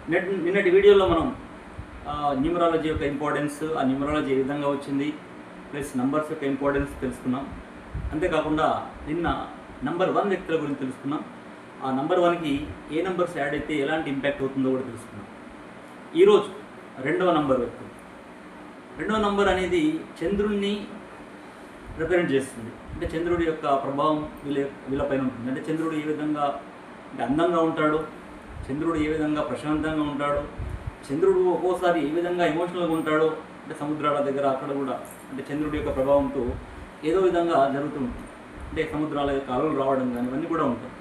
నిన్నటి వీడియోలో మనం న్యూమరాలజీ యొక్క ఇంపార్టెన్స్, ఆ న్యూమరాలజీ ఏ విధంగా వచ్చింది, ప్లస్ నంబర్స్ యొక్క ఇంపార్టెన్స్ తెలుసుకున్నాం. అంతేకాకుండా నిన్న నంబర్ 1 వ్యక్తుల గురించి తెలుసుకున్నాం. ఆ నంబర్ 1కి ఏ నంబర్స్ యాడ్ అయితే ఎలాంటి ఇంపాక్ట్ అవుతుందో కూడా తెలుసుకున్నాం. ఈరోజు రెండవ నంబర్ వ్యక్తులు. రెండవ నంబర్ అనేది చంద్రుడిని రిప్రజెంట్ చేస్తుంది. అంటే చంద్రుడి యొక్క ప్రభావం వీళ్ళపైన ఉంటుంది. అంటే చంద్రుడు ఏ విధంగా అంటే అందంగా ఉంటాడు, చంద్రుడు ఏ విధంగా ప్రశాంతంగా ఉంటాడు, చంద్రుడు ఒక్కోసారి ఏ విధంగా ఎమోషనల్గా ఉంటాడో, అంటే సముద్రాల దగ్గర అక్కడ కూడా అంటే చంద్రుడి యొక్క ప్రభావంతో ఏదో విధంగా జరుగుతూ ఉంటుంది. అంటే సముద్రాల యొక్క అలలు రావడం కానీ ఇవన్నీ కూడా ఉంటాయి.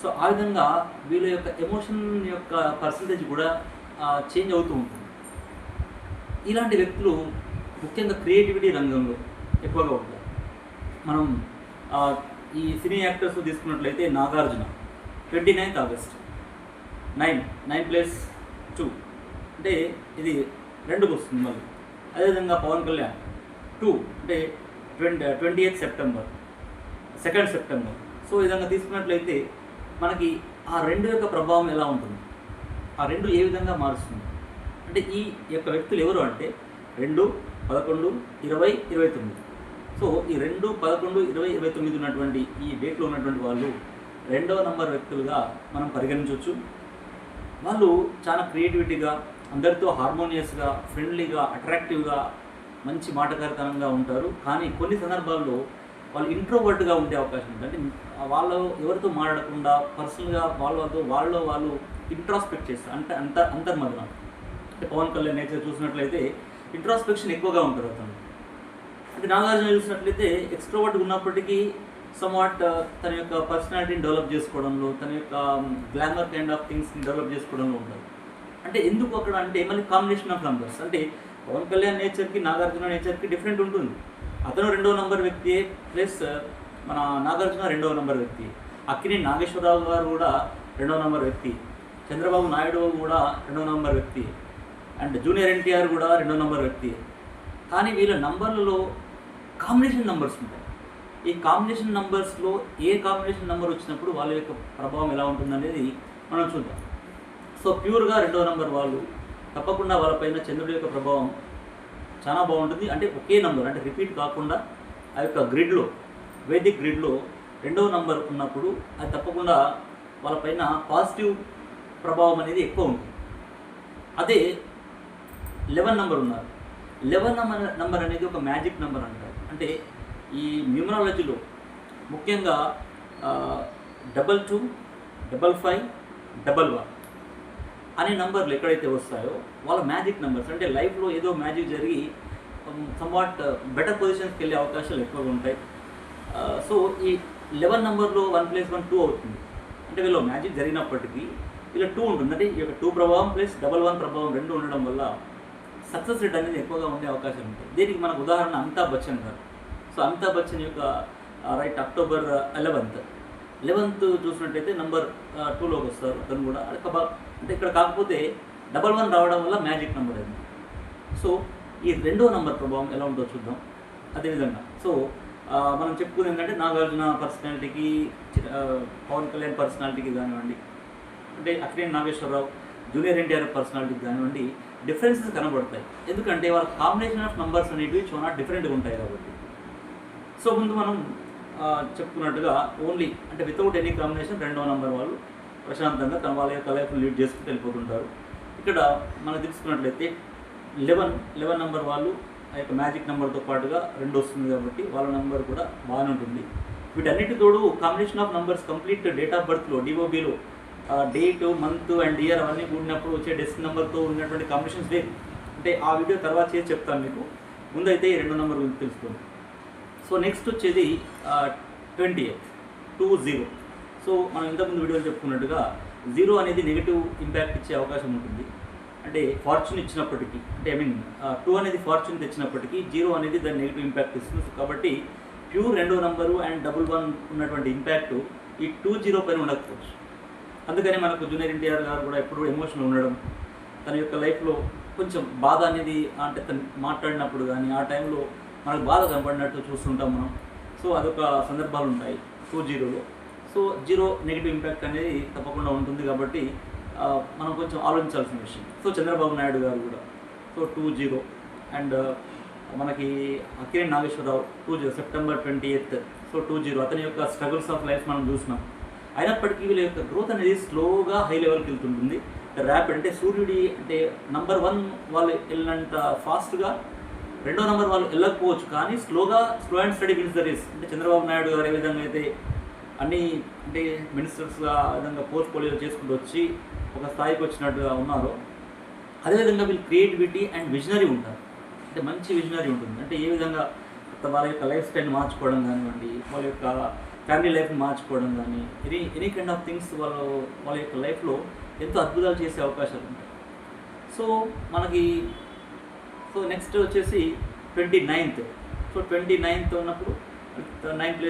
సో ఆ విధంగా వీళ్ళ యొక్క ఎమోషన్ యొక్క పర్సంటేజ్ కూడా చేంజ్ అవుతూ ఉంటుంది. ఇలాంటి వ్యక్తులు ముఖ్యంగా క్రియేటివిటీ రంగంలో ఎక్కువగా ఉంటారు. మనం ఈ సినీ యాక్టర్స్ తీసుకున్నట్లయితే నాగార్జున 29th ఆగస్ట్ 9+2 అంటే ఇది 2కు వస్తుంది మళ్ళీ. అదేవిధంగా పవన్ కళ్యాణ్ 2 అంటే 20th September 2nd September. So ఈ విధంగా తీసుకున్నట్లయితే మనకి ఆ రెండు యొక్క ప్రభావం ఎలా ఉంటుంది, ఆ రెండు ఏ విధంగా మారుస్తుంది అంటే ఈ యొక్క వ్యక్తులు ఎవరు అంటే 2, 11, 20, 29. సో ఈ 2, 11, 20, 29 ఉన్నటువంటి ఈ డేట్లో ఉన్నటువంటి వాళ్ళు రెండవ నంబర్ వ్యక్తులుగా మనం పరిగణించవచ్చు. వాళ్ళు చాలా క్రియేటివిటీగా, అందరితో హార్మోనియస్గా, ఫ్రెండ్లీగా, అట్రాక్టివ్గా, మంచి మాటకారితనంగా ఉంటారు. కానీ కొన్ని సందర్భాల్లో వాళ్ళు ఇంట్రోవర్ట్గా ఉండే అవకాశం ఉంది. అంటే వాళ్ళు ఎవరితో మాట్లాడకుండా పర్సనల్గా వాళ్ళు ఇంట్రాస్పెక్ట్ చేస్తారు. అంటే అంతర్మదనం. అంటే పవన్ కళ్యాణ్ నేచర్ చూసినట్లయితే ఇంట్రాస్పెక్షన్ ఎక్కువగా ఉంటారు అతను. అంటే నాగార్జున చూసినట్లయితే ఎక్స్ట్రోవర్ట్గా ఉన్నప్పటికీ సమ్వాట్ తన యొక్క పర్సనాలిటీని డెవలప్ చేసుకోవడంలో, తన యొక్క గ్లామర్ కైండ్ ఆఫ్ థింగ్స్ని డెవలప్ చేసుకోవడంలో ఉంటారు. అంటే ఎందుకు అక్కడ అంటే మళ్ళీ కాంబినేషన్ ఆఫ్ నంబర్స్. అంటే పవన్ కళ్యాణ్ నేచర్కి నాగార్జున నేచర్కి డిఫరెంట్ ఉంటుంది. అతను 2వ నంబర్ వ్యక్తి, ప్లస్ మన నాగార్జున 2వ నంబర్ వ్యక్తి. అక్కినేని నాగేశ్వరరావు గారు కూడా 2వ నంబర్ వ్యక్తి. చంద్రబాబు నాయుడు కూడా 2వ నంబర్ వ్యక్తి. అండ్ జూనియర్ ఎన్టీఆర్ కూడా 2వ నంబర్ వ్యక్తి. కానీ వీళ్ళ నంబర్లలో కాంబినేషన్ నంబర్స్ ఉంటాయి. ఈ కాంబినేషన్ నంబర్స్లో ఏ కాంబినేషన్ నంబర్ వచ్చినప్పుడు వాళ్ళ యొక్క ప్రభావం ఎలా ఉంటుందనేది మనం చూద్దాం. సో ప్యూర్గా 2వ నంబర్ వాళ్ళు తప్పకుండా వాళ్ళపైన చంద్రుడి యొక్క ప్రభావం చాలా బాగుంటుంది. అంటే ఒకే నంబర్ అంటే రిపీట్ కాకుండా ఆ యొక్క గ్రిడ్లో, వేదిక్ గ్రిడ్లో 2వ నంబర్ ఉన్నప్పుడు అది తప్పకుండా వాళ్ళపైన పాజిటివ్ ప్రభావం అనేది ఎక్కువ ఉంటుంది. అదే 11 నంబర్ ఉన్నారు. 11 నంబర్ అనేది ఒక మ్యాజిక్ నంబర్ అంటారు. అంటే ఈ న్యూమరాలజీలో ముఖ్యంగా 22, 55, 11 అనే నంబర్లు ఎక్కడైతే వస్తాయో వాళ్ళ మ్యాజిక్ నెంబర్స్. అంటే లైఫ్లో ఏదో మ్యాజిక్ జరిగి సమ్వాట్ బెటర్ పొజిషన్స్కి వెళ్ళే అవకాశాలు ఎక్కువగా ఉంటాయి. సో ఈ 11 నంబర్లో 1+1 2 అవుతుంది. అంటే వీళ్ళు మ్యాజిక్ జరిగినప్పటికీ ఇలా 2 ఉంటుంది. అంటే ఈ యొక్క 2 ప్రభావం ప్లస్ 11 ప్రభావం 2 ఉండడం వల్ల సక్సెస్ రేట్ అనేది ఎక్కువగా ఉండే అవకాశం ఉంటుంది. దీనికి మనకు ఉదాహరణ అమితాబ్ బచ్చన్ గారు. సో అమితాబ్ బచ్చన్ యొక్క అక్టోబర్ 11th చూసినట్టయితే నంబర్ 2లోకి వస్తారు. అతను కూడా అంటే ఇక్కడ కాకపోతే 11 రావడం వల్ల మ్యాజిక్ నెంబర్ అయింది. సో ఈ 2వ నంబర్ ప్రభావం ఎలా ఉంటుందో చూద్దాం. అదేవిధంగా సో మనం చెప్పుకునేది ఏంటంటే నాగార్జున పర్సనాలిటీకి, పవన్ కళ్యాణ్ పర్సనాలిటీకి కానివ్వండి, అంటే అక్కినేని నాగేశ్వరరావు, జూనియర్ ఎన్టీఆర్ పర్సనాలిటీకి కానివ్వండి డిఫరెన్సెస్ కనబడతాయి. ఎందుకంటే వాళ్ళ కాంబినేషన్ ఆఫ్ నంబర్స్ అనేవి చాలా డిఫరెంట్గా ఉంటాయి కాబట్టి. సో ముందు మనం చెప్పుకున్నట్టుగా ఓన్లీ అంటే వితౌట్ ఎనీ కాంబినేషన్ 2వ నంబర్ వాళ్ళు ప్రశాంతంగా తన వాళ్ళ యొక్క లైఫ్ని లీడ్ చేసుకుంటూ వెళ్ళిపోతుంటారు. ఇక్కడ మనం తెలుసుకున్నట్లయితే 11 నంబర్ వాళ్ళు ఆ యొక్క మ్యాజిక్ నెంబర్తో పాటుగా 2 వస్తుంది కాబట్టి వాళ్ళ నెంబర్ కూడా బాగానే ఉంటుంది. వీటన్నిటి తోడు combination of numbers complete date of బర్త్లో డిఓబిలో డేట్, మంత్ అండ్ ఇయర్ అవన్నీ కూడినప్పుడు వచ్చే డెస్క్ నెంబర్తో ఉన్నటువంటి కాంబినేషన్స్ లేదు. అంటే ఆ వీడియో తర్వాత చేసి చెప్తాను మీకు. ముందైతే ఈ 2వ నంబర్ గురించి తెలుసుకోండి. సో నెక్స్ట్ వచ్చేది 20th 20. సో మనం ఇంతకుముందు వీడియోలో చెప్పుకున్నట్టుగా 0 అనేది నెగిటివ్ ఇంపాక్ట్ ఇచ్చే అవకాశం ఉంటుంది. అంటే ఫార్చ్యూన్ ఇచ్చినప్పటికీ, అంటే 2 అనేది ఫార్చ్యూన్ తెచ్చినప్పటికీ 0 అనేది దాని నెగిటివ్ ఇంపాక్ట్ ఇస్తుంది. కాబట్టి ప్యూర్ 2వ నంబరు అండ్ 11 ఉన్నటువంటి ఇంపాక్ట్ ఈ 20 పైన ఉండకపోవచ్చు. అందుకని మనకు జూనియర్ ఎన్టీఆర్ గారు కూడా ఎప్పుడు ఎమోషనల్ ఉండడం, తన యొక్క లైఫ్లో కొంచెం బాధ అనేది అంటే తను మాట్లాడినప్పుడు కానీ ఆ టైంలో మనకు బాధ కనపడినట్టు చూస్తుంటాం మనం. సో అదొక సందర్భాలు ఉంటాయి 20లో. సో 0 నెగిటివ్ ఇంపాక్ట్ అనేది తప్పకుండా ఉంటుంది. కాబట్టి మనం కొంచెం ఆలోచించాల్సిన విషయం. సో చంద్రబాబు నాయుడు గారు కూడా సో 20 అండ్ మనకి కిరణ్ నాగేశ్వరరావు 20 సెప్టెంబర్ 28 సో 20 అతని యొక్క స్ట్రగుల్స్ ఆఫ్ లైఫ్ మనం చూసినాం. అయినప్పటికీ వీళ్ళ యొక్క గ్రోత్ అనేది స్లోగా హై లెవెల్కి వెళ్తుంటుంది. ర్యాపిడ్ అంటే సూర్యుడి అంటే నంబర్ 1 వాళ్ళు వెళ్ళినంత ఫాస్ట్గా రెండో నెంబర్ వాళ్ళు వెళ్ళకపోవచ్చు, కానీ slow and steady wins the race. అంటే చంద్రబాబు నాయుడు గారు ఏ విధంగా అయితే అన్ని అంటే మినిస్టర్స్గా ఆ విధంగా పోర్ట్ఫోలియో చేసుకుంటూ వచ్చి ఒక స్థాయికి వచ్చినట్టుగా ఉన్నారో, అదేవిధంగా వీళ్ళు క్రియేటివిటీ అండ్ విజనరీ ఉంటారు. అంటే మంచి విజనరీ ఉంటుంది. అంటే ఏ విధంగా వాళ్ళ యొక్క లైఫ్ స్టైల్ మార్చుకోవడం కానివ్వండి, వాళ్ళ యొక్క ఫ్యామిలీ లైఫ్ని మార్చుకోవడం కానీ ఎనీ కైండ్ ఆఫ్ థింగ్స్ వాళ్ళ యొక్క లైఫ్లో ఎంతో అద్భుతాలు చేసే అవకాశాలు ఉంటాయి. సో మనకి నెక్స్ట్ వచ్చేసి 29th. సో 29th ఉన్నప్పుడు 9 +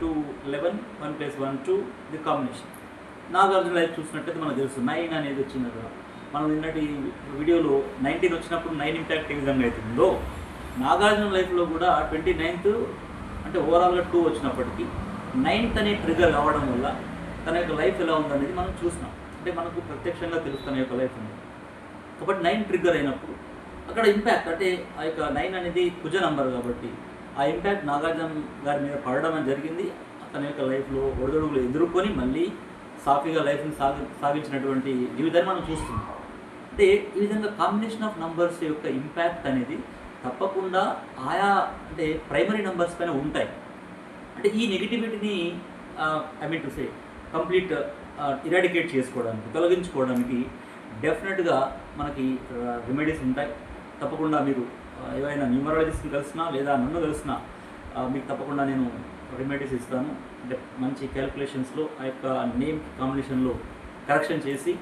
2 11, 1 + 1 2 ఇది కాంబినేషన్. నాగార్జున లైఫ్ చూసినట్టయితే మనకు తెలుసు 9 అనేది వచ్చింది కదా. మనం నిన్నటి వీడియోలో 19 వచ్చినప్పుడు 9 ఇంపాక్ట్ ఏ విధంగా అవుతుందో, నాగార్జున లైఫ్లో కూడా 29th అంటే ఓవరాల్గా 2 వచ్చినప్పటికీ 9th అనే ట్రిగర్ కావడం వల్ల తన యొక్క లైఫ్ ఎలా ఉందనేది మనం చూసినాం. అంటే మనకు ప్రత్యక్షంగా తెలుసు తన యొక్క లైఫ్ ఉంది. కాబట్టి 9 ట్రిగ్గర్ అయినప్పుడు అక్కడ ఇంపాక్ట్ అంటే ఆ యొక్క 9 అనేది కుజ నంబర్ కాబట్టి ఆ ఇంపాక్ట్ నాగార్జున గారి మీద పడడం అని జరిగింది. తన యొక్క లైఫ్లో ఒడిదొడుగులు ఎదుర్కొని మళ్ళీ సాఫీగా లైఫ్ని సాగించినటువంటి జీవితాన్ని మనం చూస్తున్నాం. అంటే ఈ విధంగా కాంబినేషన్ ఆఫ్ నంబర్స్ యొక్క ఇంపాక్ట్ అనేది తప్పకుండా ఆయా అంటే ప్రైమరీ నంబర్స్ పైన ఉంటాయి. అంటే ఈ నెగిటివిటీని కంప్లీట్ ఇరాడికేట్ చేసుకోవడానికి, తొలగించుకోవడానికి డెఫినెట్గా మనకి రెమెడీస్ ఉంటాయి. తప్పకుండా మీరు ఏవైనా న్యూమరాలజిస్ట్ని కలిసినా లేదా నన్ను కలిసినా మీకు తప్పకుండా నేను రెమెడీస్ ఇస్తాను. అంటే మంచి క్యాలిక్యులేషన్స్లో ఆ యొక్క నేమ్ కాంబినేషన్లో కరెక్షన్ చేసి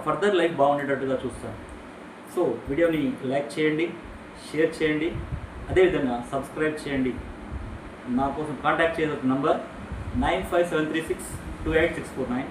ఫర్దర్ లైఫ్ బాగుండేటట్టుగా చూస్తాను. సో వీడియోని లైక్ చేయండి, షేర్ చేయండి, అదేవిధంగా సబ్స్క్రైబ్ చేయండి. నా కోసం కాంటాక్ట్ చేయాల్సిన నంబర్ 9573628649.